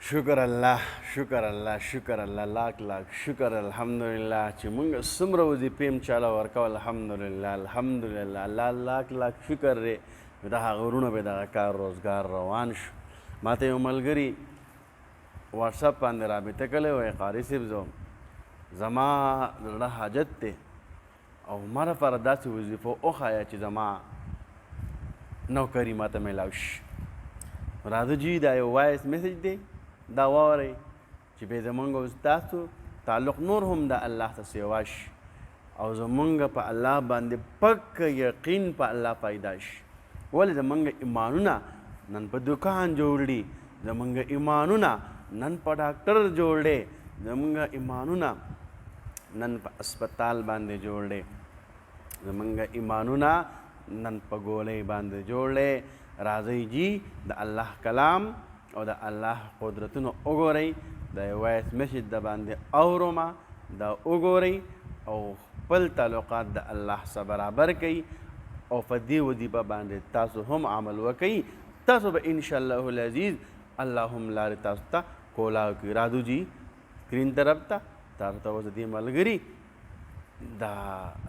شکر الله شکر الله شکر الله لاک لاک شکر الحمدلله چې مونږ څومره وظیفې هم چاله ورکول الحمدلله الحمدلله الله لاک لاک شکر دی د هغه ورونه به دغه کار روزګار روان شو ما ته یو ملګري واټساپ باندې رابطه کړې وی قاري صاحب زما زړه حاجت دی او ما لپاره داسې وظیفه وښایه چې زما نوکري ما ته میلاو شي راځه جي دا یو وایس میسج دی دا واورئ چې بیا زمونږ او ستاسو تعلق نور هم د الله ته سیوا شي او زمونږ په الله باندې پک یقین په الله پیدا شي ولې زمونږ ایمانونه نن په دکان جوړ دي زمونږ ایمانونه نن په ډاکټر جوړ دی زمونږ ایمانونه نن په اسپتال باندې جوړ دی زمونږ ایمانونه نن په ګولۍ باندې جوړ دی راځئ جي د الله کلام او د الله قدرتونه وګورئ د وایس میسج د باندې اورمه دا وګورئ او خپل تعلقات د الله سره برابر کوئ او په دې وظیفه باندې تاسو هم عمل وکئ تاسو به انشاءالله العزیز الله هم لارې تاسو ته کولاو کړي راځو جي سکرین طرف ته تاسو ته اوس دې ملګري دا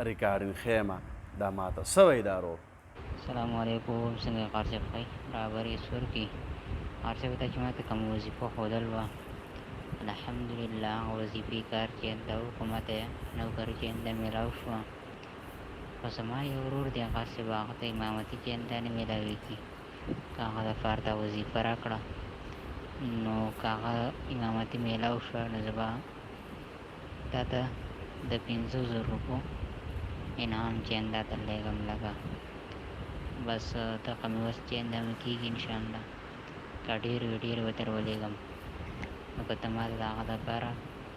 ریکارډینګ ښیمه دا ماته سوی دا رو السلام علیکم څنګه قار صاحب ښه برابر یې سور کې قار صاحب ته چې ما ته کوم وظیفه ښودل وه الحمدلله هغه وظیفې کار چې هلته وکړو ما ته نوکري چې هلته میلاو شوه خو زما یو ورور دی قار صاحب هغه ته امامتي چې هلته نه میلاویږي که هغه دپاره ته وظیفه راکړه نو که هغه امامتي میلاو شوه نو زه به تا ته د 500 روپو انعام چې هلته ته لیږم لږه بس ته کمی وس چې اندامه کېږي انشاءالله که ډېر وي ډېر به در ولېږم نو که ته ما ته د هغه دپاره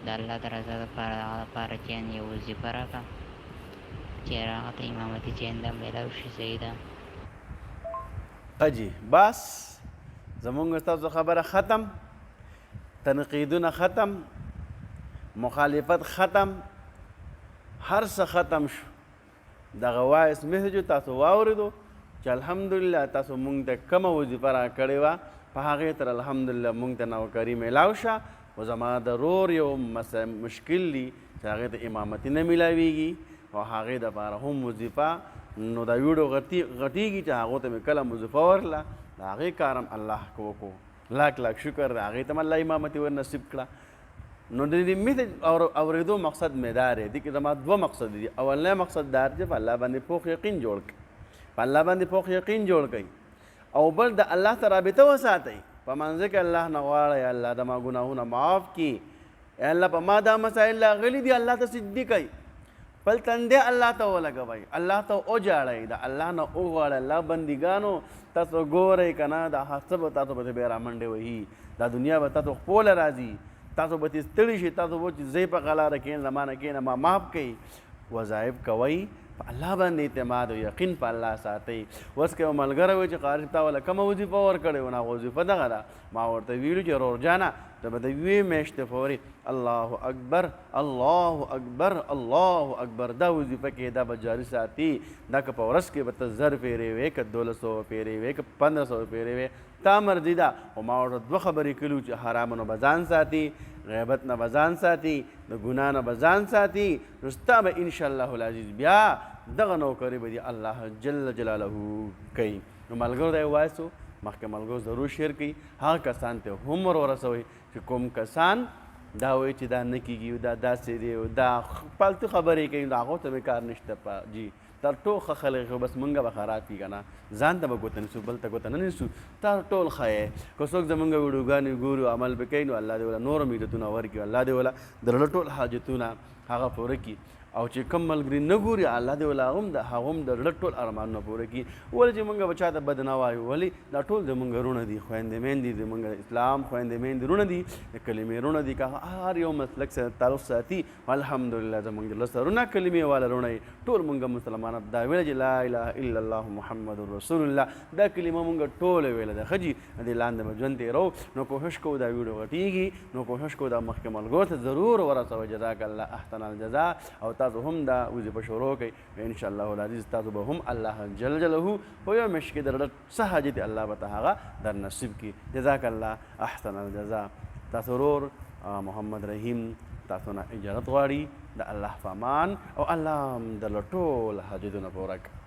د الله د رضا دپاره د هغه دپاره چې یو وظیفه راکړه چې هغه ته امامتي چې اندام میلاو شي صحیح ده اجي بس زمونږ ستاسو خبره ختم تنقیدونه ختم مخالفت ختم هر څه ختم شو دغه وایس میسجو تاسو واورېدو چې الحمدلله تاسو مونږ ته کومه وظیفه راکړې وه په هغې تر الحمدلله مونږ ته نوکري میلاو شه خو زما د رور یو مشکل دی چې هغې ته امامتي نه میلاویږي او هغې دپاره هم وظیفه نو دا ویډیو غټیږي چې هغو ته مې کله وظیفه ورله د هغې کار هم الله وکړو لاک لاک شکر د هغې ته هم الله امامتي ور نصیب کړه نو د دې میسج اورېدو مقصد مې دا دی دې کې زما دوه مقصد دي اولنی مقصد دا چې په الله باندې پوخ یقین جوړ کړئ په الله باندې پوخ یقین جوړ کړئ او بل د الله ته رابطه وساتئ په منځ کې الله نه غواړئ یا الله د ما ګناهونه معاف کړي یا الله په ما دا مسایل راغلي دي الله ته سجدې کوئ بل تندې الله ته ولګوئ الله ته وجاړئ د الله نه وغواړئ الله بندګانو تاسو ګورئ که نه دا هر څه به تاسو پسې بیا رامنډې وهي دا دنیا به تاسو خپله راځي تاسو به ترې ستړي شئ تاسو به چې زه په غلاره کښېنه له ما نه کښېنه ما معاف کوئ وظایف کوئ په الله باندې اعتماد او یقین په الله ساتئ اوس که یو ملګری وایي چې قاري تا وله کومه وظیفه ورکړې وه نو هغه وظیفه دغه ده ما ورته ویلو چې رور جانه ته به د یوې میاشتې پورې الله اکبر الله اکبر الله اکبر دا وظیفه کې دا به جاري ساتي دا که په ورځ کې به ته 1000 پیرې وې که 1200 پیرې وې که 1500 پیرې وې تا مرضي ده خو ما ورته دوه خبرې کړي چې حرامو نه به ځان ساتي غیبت نه به ځان ساتي د ګناه نه به ځان ساتي نو ستا به انشاءالله العزیز بیا دغه نوکري به دي الله جل جلاله کوي نو ملګرو دا یو وایس و مخکې ملګرو ضرور شیر کوي هغه کسان ته هم ورسوئ چې کوم کسان دا وایي چې دا نه کېږي دا داسې دی دا پالتو خبرې کوي نو هغو ته مې کار نشته جي تر ټول ښه خلک خو بس مونږ به خراب کړي که نه ځان ته به ګوته نیسو بل ته ګوته نه نیسو تر ټول ښه یې که څوک زمونږ ویډیوګانې ګورو عمل به کوي نو الله دې وله نور هم عزتونه ورکړي الله دې وله د زړه ټول حاجتونه هغه پوره کړي او چې کم ملګري نه ګوري الله دې وله هغه هم د زړه ټول ارمانونه پوره کړي ولې چې مونږ به چا ته بد نه وایو ولې دا ټول زمونږ وروڼه دي خویندې میندې زمونږ اسلام خویندې میندې وروڼه دي د کلمې وروڼه دي که هر یو مسلک سره تعلق ساتي الحمدلله زمونږ د لس سرونه کلمې والا وروڼه یې ټول مونږ مسلمانان دا ویله چې لا اله الا الله محمد رسول الله دا کلمه مونږ ټوله ویله ده ښه جي دې لاندې به ژوند تېرو نو کوښښ کوو دا ویډیو غټېږي نو کوښښ کوو دا مخکې ملګرو ته ضرور ورسوئ جزاک الله احسن الجزا او تاسو هم دا وظیفه شروع کړئ انشاءالله العزیز تاسو به هم الله جل جلاله په یو میاشت کې د زړه څه حاجت الله به ته هغه در نصیب کړي جزاک الله احسن الجزا تاسو ورور محمد رحیم تاسو نه اجازت غواړي د الله په امان او الله هم د ټول حاجتونه پوره کړي.